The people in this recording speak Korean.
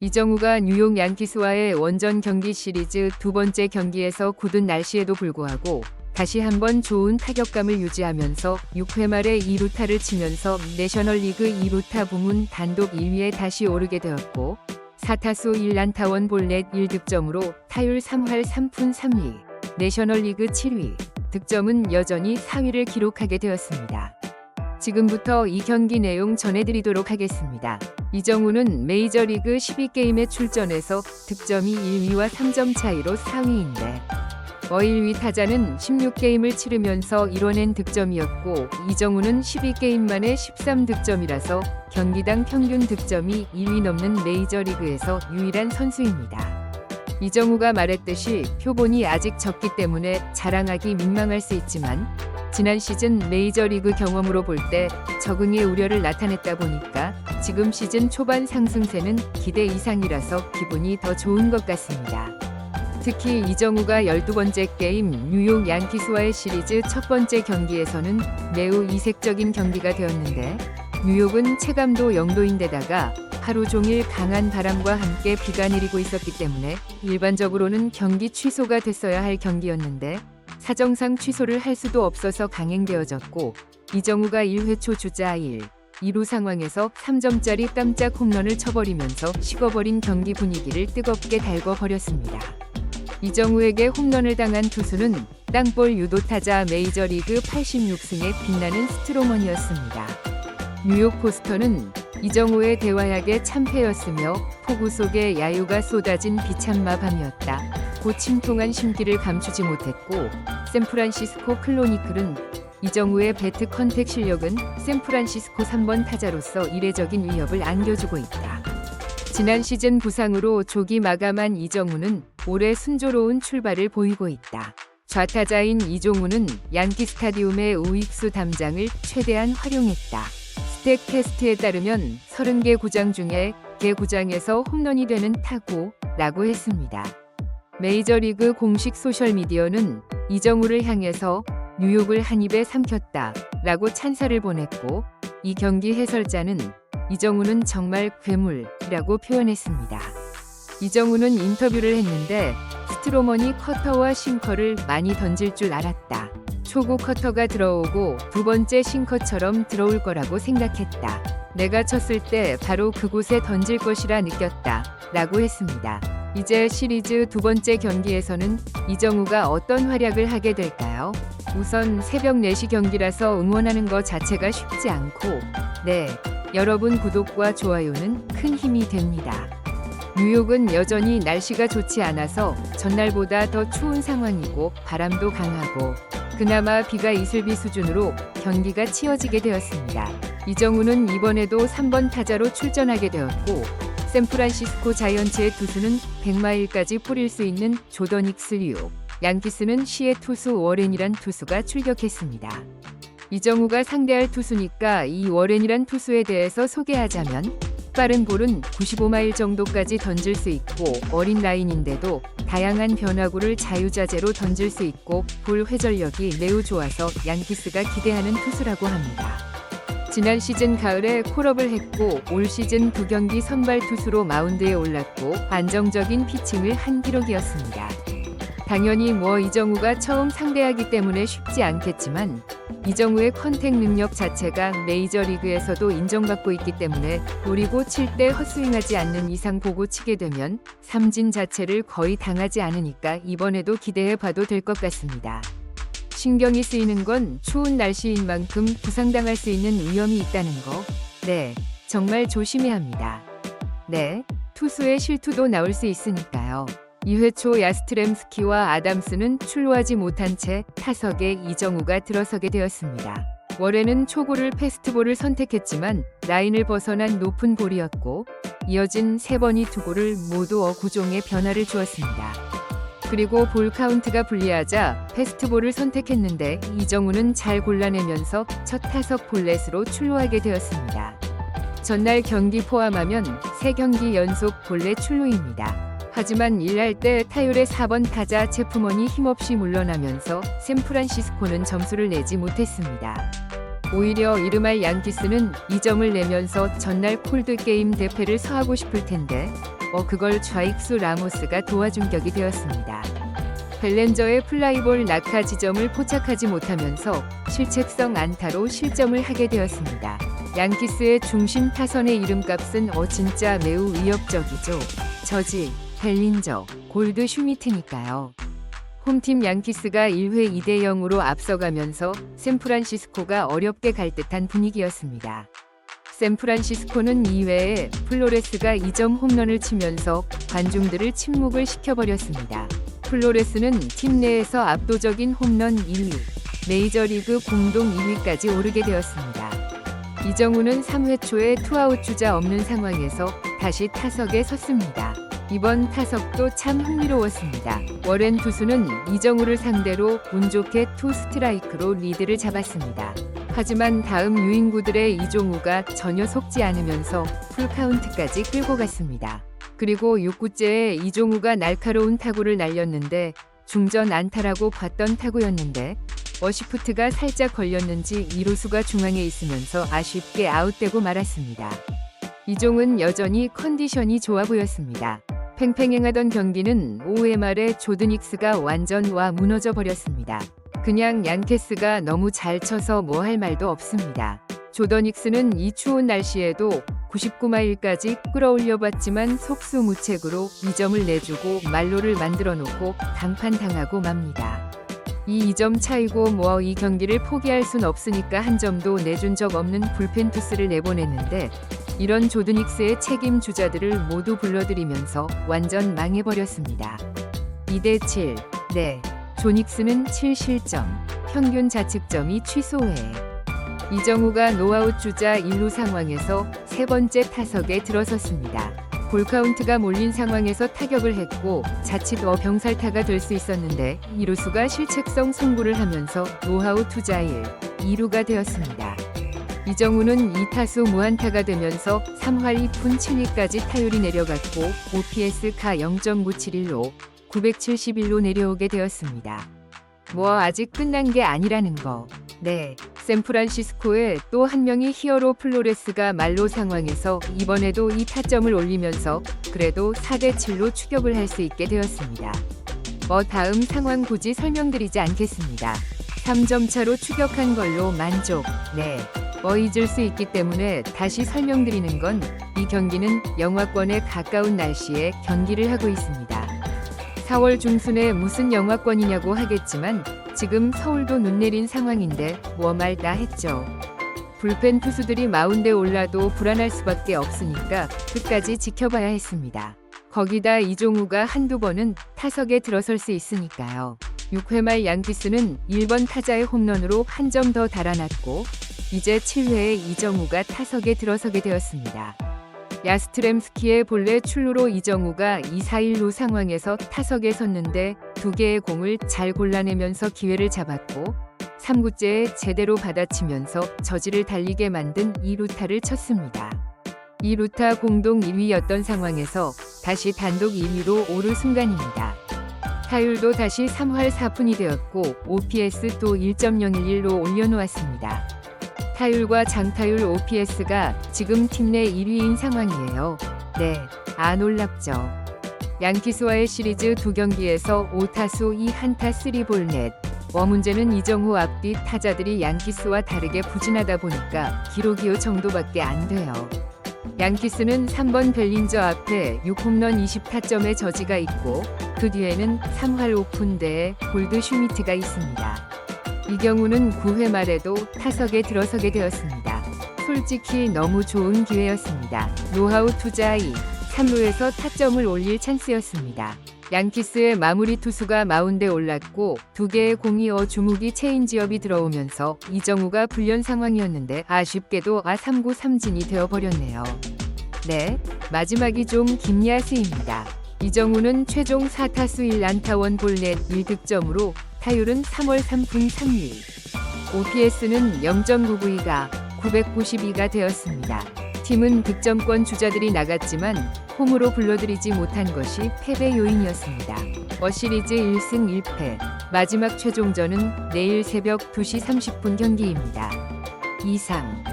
이정우가 뉴욕 양키스와의 원정 경기 시리즈 두 번째 경기에서 굳은 날씨에도 불구하고 다시 한번 좋은 타격감을 유지하면서 6회 말에 2루타를 치면서 내셔널리그 2루타 부문 단독 1위에 다시 오르게 되었고 4타수 1안타 1볼넷 1득점으로 타율 3할 3푼 3리, 내셔널리그 7위, 득점은 여전히 4위를 기록하게 되었습니다. 지금부터 이 경기 내용 전해드리도록 하겠습니다. 이정우는 메이저리그 12게임에 출전해서 득점이 1위와 3점 차이로 4위인데 1위 타자는 16게임을 치르면서 이뤄낸 득점이었고 이정우는 12게임 만에 13득점이라서 경기당 평균 득점이 1위 넘는 메이저리그에서 유일한 선수입니다. 이정우가 말했듯이 표본이 아직 적기 때문에 자랑하기 민망할 수 있지만 지난 시즌 메이저리그 경험으로 볼 때 적응의 우려를 나타냈다 보니까 지금 시즌 초반 상승세는 기대 이상이라서 기분이 더 좋은 것 같습니다. 특히 이정우가 12번째 게임 뉴욕 양키스와의 시리즈 첫 번째 경기에서는 매우 이색적인 경기가 되었는데 뉴욕은 체감도 0도인데다가 하루 종일 강한 바람과 함께 비가 내리고 있었기 때문에 일반적으로는 경기 취소가 됐어야 할 경기였는데 사정상 취소를 할 수도 없어서 강행되어졌고 이정우가 1회 초 주자 1, 2루 상황에서 3점짜리 깜짝 홈런을 쳐버리면서 식어버린 경기 분위기를 뜨겁게 달궈버렸습니다. 이정우에게 홈런을 당한 투수는 땅볼 유도타자 메이저리그 86승에 빛나는 스트로먼이었습니다. 뉴욕 포스터는 이정우의 대화약에 참패였으며 폭우 속에 야유가 쏟아진 비참마 밤이었다. 고 침통한 심기를 감추지 못했고 샌프란시스코 클로니클은 이정우의 배트 컨택 실력은 샌프란시스코 3번 타자로서 이례적인 위협을 안겨주고 있다. 지난 시즌 부상으로 조기 마감한 이정우는 올해 순조로운 출발을 보이고 있다. 좌타자인 이종우는 양키 스타디움의 우익수 담장을 최대한 활용했다. 스택 테스트에 따르면 30개 구장 중에 개 구장에서 홈런이 되는 타구라고 했습니다. 메이저리그 공식 소셜미디어는 이정우를 향해서 뉴욕을 한 입에 삼켰다 라고 찬사를 보냈고 이 경기 해설자는 이정우는 정말 괴물이라고 표현했습니다. 이정우는 인터뷰를 했는데 스트로먼이 커터와 싱커를 많이 던질 줄 알았다. 초구 커터가 들어오고 두 번째 싱커처럼 들어올 거라고 생각했다. 내가 쳤을 때 바로 그곳에 던질 것이라 느꼈다 라고 했습니다. 이제 시리즈 두 번째 경기에서는 이정우가 어떤 활약을 하게 될까요? 우선 새벽 4시 경기라서 응원하는 것 자체가 쉽지 않고 여러분 구독과 좋아요는 큰 힘이 됩니다. 뉴욕은 여전히 날씨가 좋지 않아서 전날보다 더 추운 상황이고 바람도 강하고 그나마 비가 이슬비 수준으로 경기가 치러지게 되었습니다. 이정우는 이번에도 3번 타자로 출전하게 되었고 샌프란시스코 자이언츠의 투수는 100마일까지 뿌릴 수 있는 조던 익슬류, 양키스는 시의 투수 워렌이란 투수가 출격했습니다. 이정우가 상대할 투수니까 이 워렌이란 투수에 대해서 소개하자면 빠른 볼은 95마일 정도까지 던질 수 있고 어린 라인인데도 다양한 변화구를 자유자재로 던질 수 있고 볼 회전력이 매우 좋아서 양키스가 기대하는 투수라고 합니다. 지난 시즌 가을에 콜업을 했고 올 시즌 2경기 선발 투수로 마운드에 올랐고 안정적인 피칭을 한 기록이었습니다. 당연히 이정우가 처음 상대하기 때문에 쉽지 않겠지만 이정우의 컨택 능력 자체가 메이저리그에서도 인정받고 있기 때문에 노리고 칠 때 헛스윙하지 않는 이상 보고 치게 되면 삼진 자체를 거의 당하지 않으니까 이번에도 기대해 봐도 될 것 같습니다. 신경이 쓰이는 건 추운 날씨인 만큼 부상당할 수 있는 위험이 있다는 거. 정말 조심해야 합니다. 투수의 실투도 나올 수 있으니까요. 2회 초 야스트렘스키와 아담스는 출루하지 못한 채 타석에 이정우가 들어서게 되었습니다. 월에는 초구를 패스트볼을 선택했지만 라인을 벗어난 높은 볼이었고 이어진 3번의 투구를 모두 어구종의 변화를 주었습니다. 그리고 볼 카운트가 불리하자 패스트볼을 선택했는데 이정우는 잘 골라내면서 첫 타석 볼넷으로 출루하게 되었습니다. 전날 경기 포함하면 3경기 연속 볼넷 출루입니다. 하지만 1할 때 타율의 4번 타자 체프먼이 힘없이 물러나면서 샌프란시스코는 점수를 내지 못했습니다. 오히려 이름할 양키스는 2점을 내면서 전날 콜드게임 대패를 서하고 싶을 텐데 그걸 좌익수 라모스가 도와준 격이 되었습니다. 벨렌저의 플라이볼 낙하 지점을 포착하지 못하면서 실책성 안타로 실점을 하게 되었습니다. 양키스의 중심 타선의 이름값은 진짜 매우 위협적이죠. 저지, 벨린저, 골드 슈미트니까요. 홈팀 양키스가 1회 2대 0으로 앞서가면서 샌프란시스코가 어렵게 갈 듯한 분위기였습니다. 샌프란시스코는 2회에 플로레스가 2점 홈런을 치면서 관중들을 침묵을 시켜버렸습니다. 플로레스는 팀 내에서 압도적인 홈런 1위, 메이저리그 공동 2위까지 오르게 되었습니다. 이정우는 3회 초에 투아웃 주자 없는 상황에서 다시 타석에 섰습니다. 이번 타석도 참 흥미로웠습니다. 워렌 투수는 이정우를 상대로 운 좋게 투 스트라이크로 리드를 잡았습니다. 하지만 다음 유인구들의 이종우가 전혀 속지 않으면서 풀카운트까지 끌고 갔습니다. 그리고 6구째에 이종우가 날카로운 타구를 날렸는데 중전 안타라고 봤던 타구였는데 어시프트가 살짝 걸렸는지 2루수가 중앙에 있으면서 아쉽게 아웃되고 말았습니다. 이종은 여전히 컨디션이 좋아 보였습니다. 팽팽행하던 경기는 5회 말에 조드닉스가 완전 무너져 버렸습니다. 그냥 양키스가 너무 잘 쳐서 뭐 할 말도 없습니다. 조더닉스는 이 추운 날씨에도 99마일까지 끌어올려봤지만 속수무책으로 2점을 내주고 말로를 만들어 놓고 강판당하고 맙니다. 이 2점 차이고 이 경기를 포기할 순 없으니까 한 점도 내준 적 없는 불펜 투수를 내보냈는데 이런 조드닉스의 책임 주자들을 모두 불러들이면서 완전 망해버렸습니다. 2대7, 네, 조닉스는 7실점, 평균 자책점이 취소해. 이정우가 노아웃 주자 1루 상황에서 세 번째 타석에 들어섰습니다. 볼카운트가 몰린 상황에서 타격을 했고 자칫 병살타가 될 수 있었는데 이루수가 실책성 송구를 하면서 노아웃 투자 1, 2루가 되었습니다. 이정우는 2타수 무안타가 되면서 3할 2푼 7리까지 타율이 내려갔고 OPS가 0.971로 971로 내려오게 되었습니다. 아직 끝난 게 아니라는 거. 네, 샌프란시스코의 또 한 명이 히어로 플로레스가 말로 상황에서 이번에도 2타점을 올리면서 그래도 4대7로 추격을 할 수 있게 되었습니다. 다음 상황 굳이 설명드리지 않겠습니다. 3점 차로 추격한 걸로 만족. 네, 잊을 수 있기 때문에 다시 설명드리는 건 이 경기는 영하권에 가까운 날씨에 경기를 하고 있습니다. 4월 중순에 무슨 영하권이냐고 하겠지만 지금 서울도 눈 내린 상황인데 말다 했죠. 불펜 투수들이 마운드에 올라도 불안할 수밖에 없으니까 끝까지 지켜봐야 했습니다. 거기다 이종우가 한두 번은 타석에 들어설 수 있으니까요. 6회 말 양키스는 1번 타자의 홈런으로 한 점 더 달아났고 이제 7회에 이정우가 타석에 들어서게 되었습니다. 야스트렘스키의 본래 출루로 이정우가 2-4-1루 상황에서 타석에 섰는데 두 개의 공을 잘 골라내면서 기회를 잡았고 3구째에 제대로 받아치면서 저지를 달리게 만든 2루타를 쳤습니다. 2루타 공동 1위였던 상황에서 다시 단독 1위로 오를 순간입니다. 타율도 다시 3할 4푼이 되었고 OPS 또 1.011로 올려놓았습니다. 타율과 장타율 OPS가 지금 팀 내 1위인 상황이에요. 네, 놀랍죠. 양키스와의 시리즈 2경기에서 5타수 2안타 3볼 넷. 문제는 이정후 앞뒤 타자들이 양키스와 다르게 부진하다 보니까 기록이요 정도밖에 안 돼요. 양키스는 3번 벨린저 앞에 6홈런 20타점의 저지가 있고 그 뒤에는 3할 5푼대의 골드 슈미트가 있습니다. 이 경우는 9회 말에도 타석에 들어서게 되었습니다. 솔직히 너무 좋은 기회였습니다. 노하우 투자 2, 3루에서 타점을 올릴 찬스였습니다. 양키스의 마무리 투수가 마운드에 올랐고 두 개의 공이 주무기 체인지업이 들어오면서 이정우가 불련 상황이었는데 아쉽게도 3구 3진이 되어버렸네요. 네, 마지막이 좀 김야스입니다. 이정우는 최종 4타수 1안타 1볼 넷 1득점으로 타율은 3월 3푼 3리. OPS는 0.992가 992가 되었습니다. 팀은 득점권 주자들이 나갔지만 홈으로 불러들이지 못한 것이 패배 요인이었습니다. 시리즈 1승 1패. 마지막 최종전은 내일 새벽 2시 30분 경기입니다. 이상